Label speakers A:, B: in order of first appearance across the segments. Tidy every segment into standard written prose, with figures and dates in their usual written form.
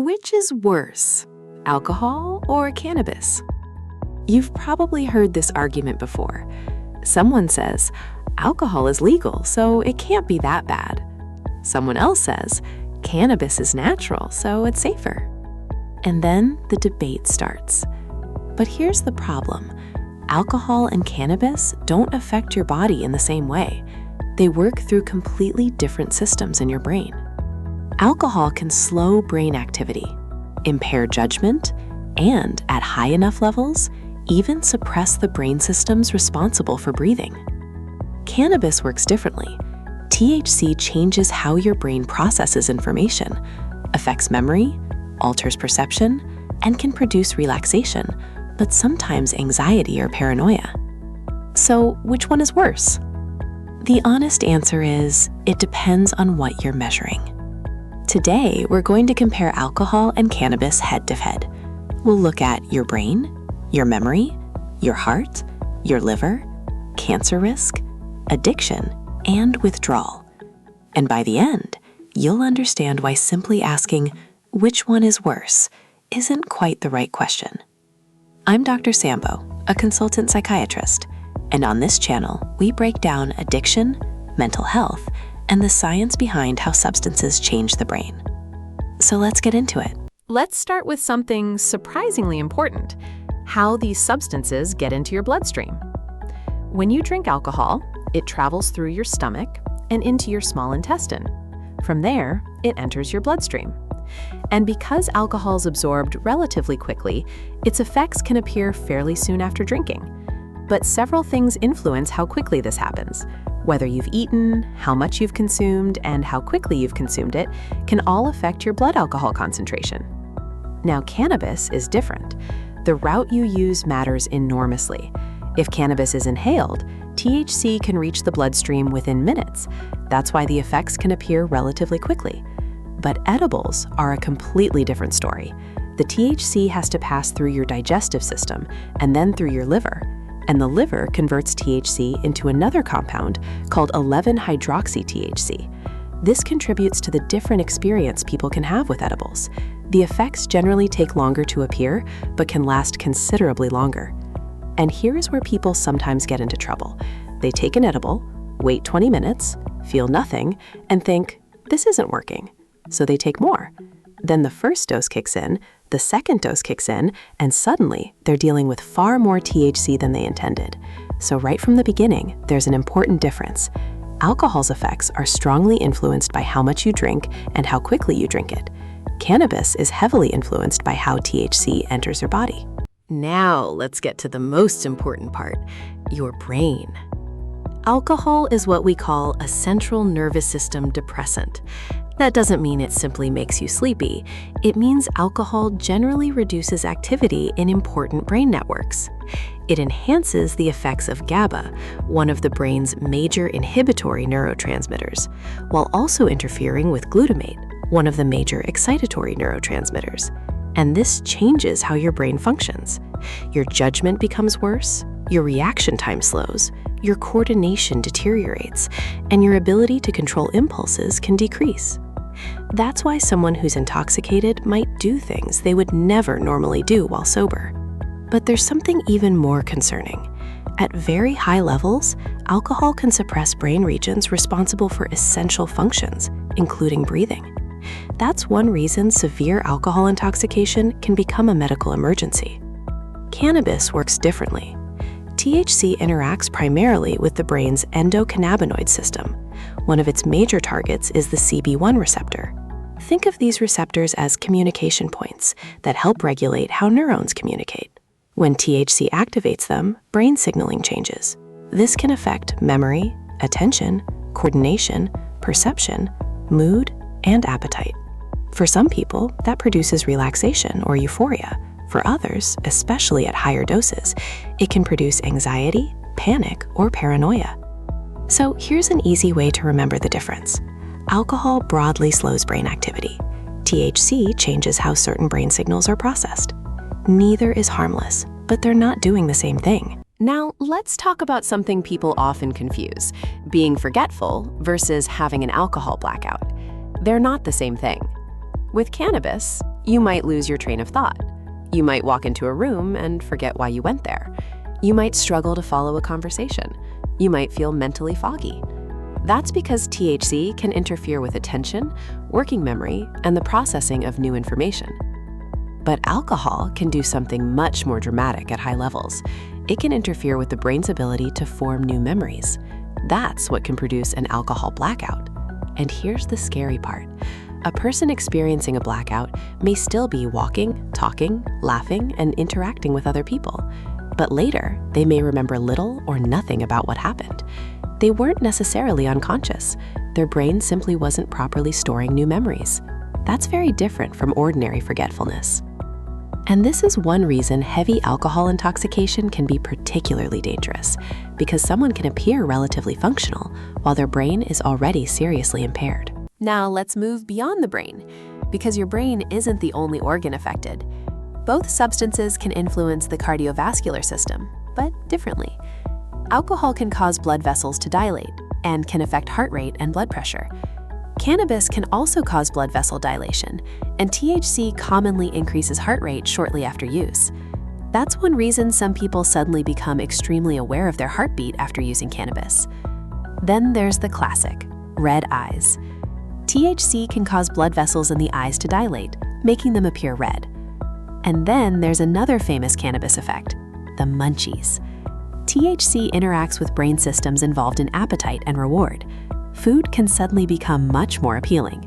A: Which is worse, alcohol or cannabis? You've probably heard this argument before. Someone says, alcohol is legal, so it can't be that bad. Someone else says, cannabis is natural, so it's safer. And then the debate starts. But here's the problem. Alcohol and cannabis don't affect your body in the same way. They work through completely different systems in your brain. Alcohol can slow brain activity, impair judgment, and at high enough levels, even suppress the brain systems responsible for breathing. Cannabis works differently. THC changes how your brain processes information, affects memory, alters perception, and can produce relaxation, but sometimes anxiety or paranoia. So, which one is worse? The honest answer is, it depends on what you're measuring. Today, we're going to compare alcohol and cannabis head-to-head. We'll look at your brain, your memory, your heart, your liver, cancer risk, addiction, and withdrawal. And by the end, you'll understand why simply asking, which one is worse, isn't quite the right question. I'm Dr. Sambo, a consultant psychiatrist, and on this channel, we break down addiction, mental health, and the science behind how substances change the brain. So let's get into it.
B: Let's start with something surprisingly important: how these substances get into your bloodstream. When you drink alcohol, it travels through your stomach and into your small intestine. From there, it enters your bloodstream. And because alcohol is absorbed relatively quickly, its effects can appear fairly soon after drinking. But several things influence how quickly this happens. Whether you've eaten, how much you've consumed, and how quickly you've consumed it can all affect your blood alcohol concentration. Now, cannabis is different. The route you use matters enormously. If cannabis is inhaled, THC can reach the bloodstream within minutes. That's why the effects can appear relatively quickly. But edibles are a completely different story. The THC has to pass through your digestive system and then through your liver. And the liver converts THC into another compound called 11-hydroxy-THC. This contributes to the different experience people can have with edibles. The effects generally take longer to appear, but can last considerably longer. And here is where people sometimes get into trouble. They take an edible, wait 20 minutes, feel nothing, and think, this isn't working. So they take more. Then the first dose kicks in, the second dose kicks in, and suddenly they're dealing with far more THC than they intended. So right from the beginning, there's an important difference. Alcohol's effects are strongly influenced by how much you drink and how quickly you drink it. Cannabis is heavily influenced by how THC enters your body.
A: Now let's get to the most important part, your brain. Alcohol is what we call a central nervous system depressant. That doesn't mean it simply makes you sleepy. It means alcohol generally reduces activity in important brain networks. It enhances the effects of GABA, one of the brain's major inhibitory neurotransmitters, while also interfering with glutamate, one of the major excitatory neurotransmitters. And this changes how your brain functions. Your judgment becomes worse, your reaction time slows, your coordination deteriorates, and your ability to control impulses can decrease. That's why someone who's intoxicated might do things they would never normally do while sober. But there's something even more concerning. At very high levels, alcohol can suppress brain regions responsible for essential functions, including breathing. That's one reason severe alcohol intoxication can become a medical emergency. Cannabis works differently. THC interacts primarily with the brain's endocannabinoid system. One of its major targets is the CB1 receptor. Think of these receptors as communication points that help regulate how neurons communicate. When THC activates them, brain signaling changes. This can affect memory, attention, coordination, perception, mood, and appetite. For some people, that produces relaxation or euphoria. For others, especially at higher doses, it can produce anxiety, panic, or paranoia. So here's an easy way to remember the difference. Alcohol broadly slows brain activity. THC changes how certain brain signals are processed. Neither is harmless, but they're not doing the same thing.
B: Now, let's talk about something people often confuse: being forgetful versus having an alcohol blackout. They're not the same thing. With cannabis,
A: You might lose your train of thought. You might walk into a room and forget why you went there. You might struggle to follow a conversation. You might feel mentally foggy. That's because THC can interfere with attention, working memory, and the processing of new information. But alcohol can do something much more dramatic at high levels. It can interfere with the brain's ability to form new memories. That's what can produce an alcohol blackout. And here's the scary part. A person experiencing a blackout may still be walking, talking, laughing, and interacting with other people. But later, they may remember little or nothing about what happened. They weren't necessarily unconscious. Their brain simply wasn't properly storing new memories. That's very different from ordinary forgetfulness. And this is one reason heavy alcohol intoxication can be particularly dangerous, because someone can appear relatively functional while their brain is already seriously impaired. Now let's move beyond the brain, because your brain isn't the only organ affected. Both substances can influence the cardiovascular system, but differently. Alcohol can cause blood vessels to dilate and can affect heart rate and blood pressure. Cannabis can also cause blood vessel dilation, and THC commonly increases heart rate shortly after use. That's one reason some people suddenly become extremely aware of their heartbeat after using cannabis. Then there's the classic, red eyes. THC can cause blood vessels in the eyes to dilate, making them appear red. And then there's another famous cannabis effect, the munchies. THC interacts with brain systems involved in appetite and reward. Food can suddenly become much more appealing.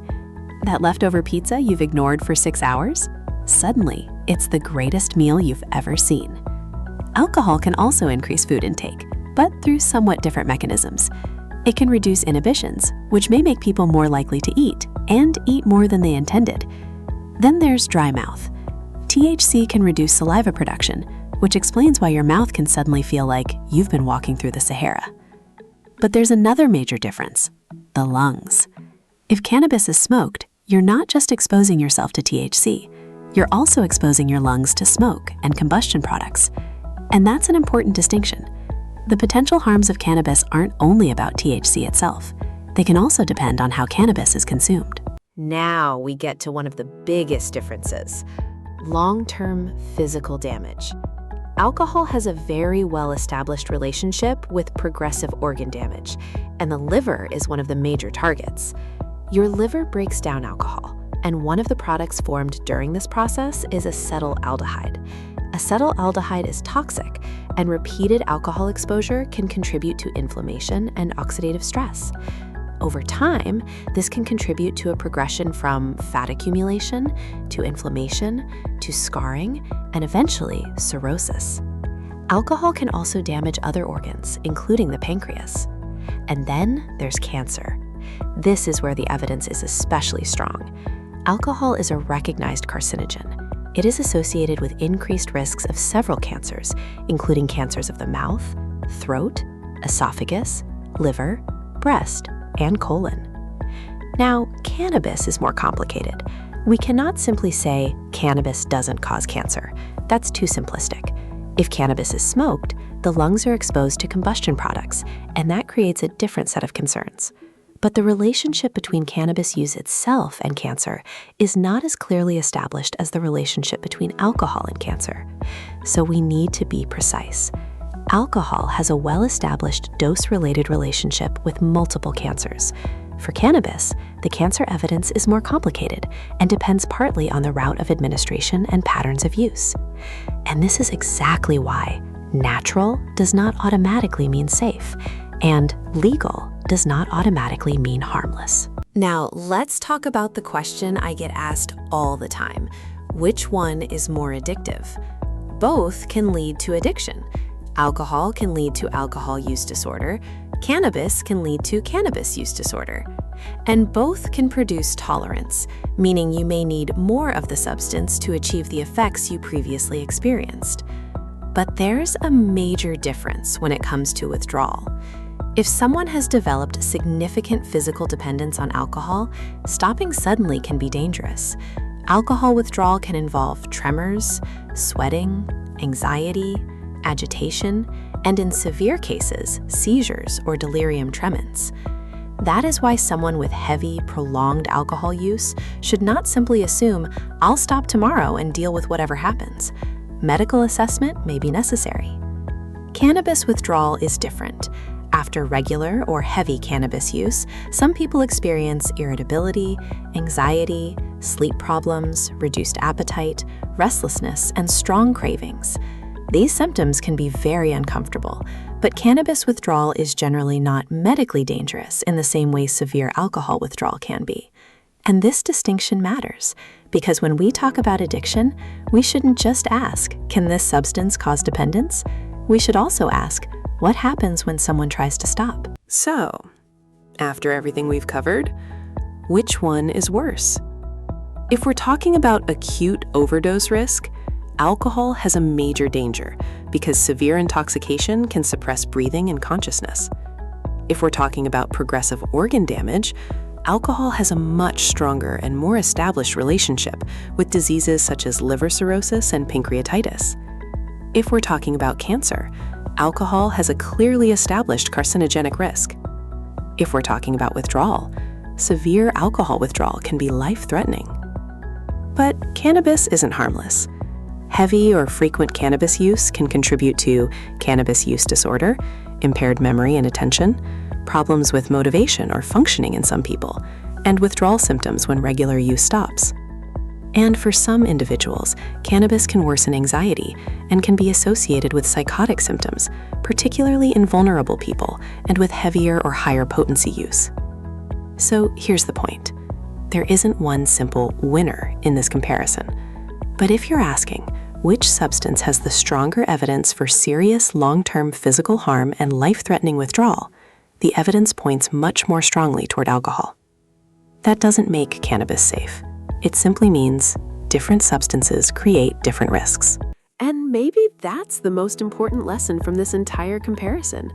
A: That leftover pizza you've ignored for 6 hours? Suddenly, it's the greatest meal you've ever seen. Alcohol can also increase food intake, but through somewhat different mechanisms. It can reduce inhibitions, which may make people more likely to eat, and eat more than they intended. Then there's dry mouth. THC can reduce saliva production, which explains why your mouth can suddenly feel like you've been walking through the Sahara. But there's another major difference, the lungs. If cannabis is smoked, you're not just exposing yourself to THC, you're also exposing your lungs to smoke and combustion products. And that's an important distinction. The potential harms of cannabis aren't only about THC itself. They can also depend on how cannabis is consumed. Now we get to one of the biggest differences, long-term physical damage. Alcohol has a very well-established relationship with progressive organ damage, and the liver is one of the major targets. Your liver breaks down alcohol, and one of the products formed during this process is acetaldehyde. Acetaldehyde is toxic, and repeated alcohol exposure can contribute to inflammation and oxidative stress. Over time, this can contribute to a progression from fat accumulation, to inflammation, to scarring, and eventually cirrhosis. Alcohol can also damage other organs, including the pancreas. And then there's cancer. This is where the evidence is especially strong. Alcohol is a recognized carcinogen. It is associated with increased risks of several cancers, including cancers of the mouth, throat, esophagus, liver, breast, and colon. Now, cannabis is more complicated. We cannot simply say cannabis doesn't cause cancer. That's too simplistic. If cannabis is smoked, the lungs are exposed to combustion products, and that creates a different set of concerns. But the relationship between cannabis use itself and cancer is not as clearly established as the relationship between alcohol and cancer. So we need to be precise. Alcohol has a well-established dose-related relationship with multiple cancers. For cannabis, the cancer evidence is more complicated and depends partly on the route of administration and patterns of use. And this is exactly why natural does not automatically mean safe, and legal does not automatically mean harmless. Now, let's talk about the question I get asked all the time. Which one is more addictive? Both can lead to addiction. Alcohol can lead to alcohol use disorder. Cannabis can lead to cannabis use disorder. And both can produce tolerance, meaning you may need more of the substance to achieve the effects you previously experienced. But there's a major difference when it comes to withdrawal. If someone has developed significant physical dependence on alcohol, stopping suddenly can be dangerous. Alcohol withdrawal can involve tremors, sweating, anxiety, agitation, and in severe cases, seizures or delirium tremens. That is why someone with heavy, prolonged alcohol use should not simply assume, "I'll stop tomorrow and deal with whatever happens." Medical assessment may be necessary. Cannabis withdrawal is different. After regular or heavy cannabis use, some people experience irritability, anxiety, sleep problems, reduced appetite, restlessness, and strong cravings. These symptoms can be very uncomfortable, but cannabis withdrawal is generally not medically dangerous in the same way severe alcohol withdrawal can be. And this distinction matters, because when we talk about addiction, we shouldn't just ask, "Can this substance cause dependence?" We should also ask, what happens when someone tries to stop?
B: So, after everything we've covered, which one is worse? If we're talking about acute overdose risk, alcohol has a major danger because severe intoxication can suppress breathing and consciousness. If we're talking about progressive organ damage, alcohol has a much stronger and more established relationship with diseases such as liver cirrhosis and pancreatitis. If we're talking about cancer, alcohol has a clearly established carcinogenic risk. If we're talking about withdrawal, severe alcohol withdrawal can be life-threatening. But cannabis isn't harmless. Heavy or frequent cannabis use can contribute to cannabis use disorder, impaired memory and attention, problems with motivation or functioning in some people, and withdrawal symptoms when regular use stops. And for some individuals, cannabis can worsen anxiety and can be associated with psychotic symptoms, particularly in vulnerable people and with heavier or higher potency use. So here's the point. There isn't one simple winner in this comparison. But if you're asking, which substance has the stronger evidence for serious long-term physical harm and life-threatening withdrawal, the evidence points much more strongly toward alcohol. That doesn't make cannabis safe. It simply means different substances create different risks.
A: And maybe that's the most important lesson from this entire comparison.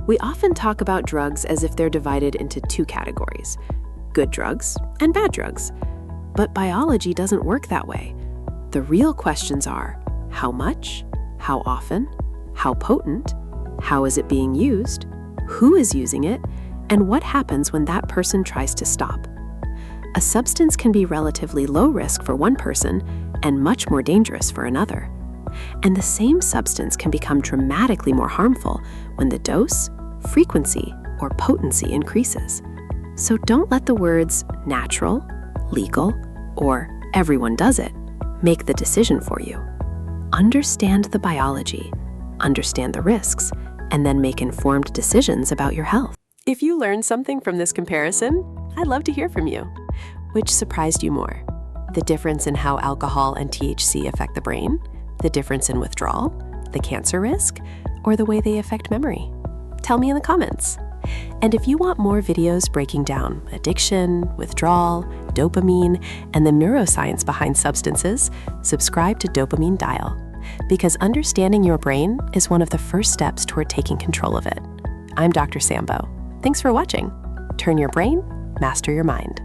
A: We often talk about drugs as if they're divided into two categories, good drugs and bad drugs. But biology doesn't work that way. The real questions are, how much, how often, how potent, how is it being used, who is using it, and what happens when that person tries to stop. A substance can be relatively low risk for one person and much more dangerous for another. And the same substance can become dramatically more harmful when the dose, frequency, or potency increases. So don't let the words natural, legal, or everyone does it make the decision for you. Understand the biology, understand the risks, and then make informed decisions about your health. If you learned something from this comparison, I'd love to hear from you. Which surprised you more? The difference in how alcohol and THC affect the brain? The difference in withdrawal? The cancer risk? Or the way they affect memory? Tell me in the comments. And if you want more videos breaking down addiction, withdrawal, dopamine, and the neuroscience behind substances, subscribe to Dopamine Dial, because understanding your brain is one of the first steps toward taking control of it. I'm Dr. Sambo. Thanks for watching. Turn your brain, master your mind.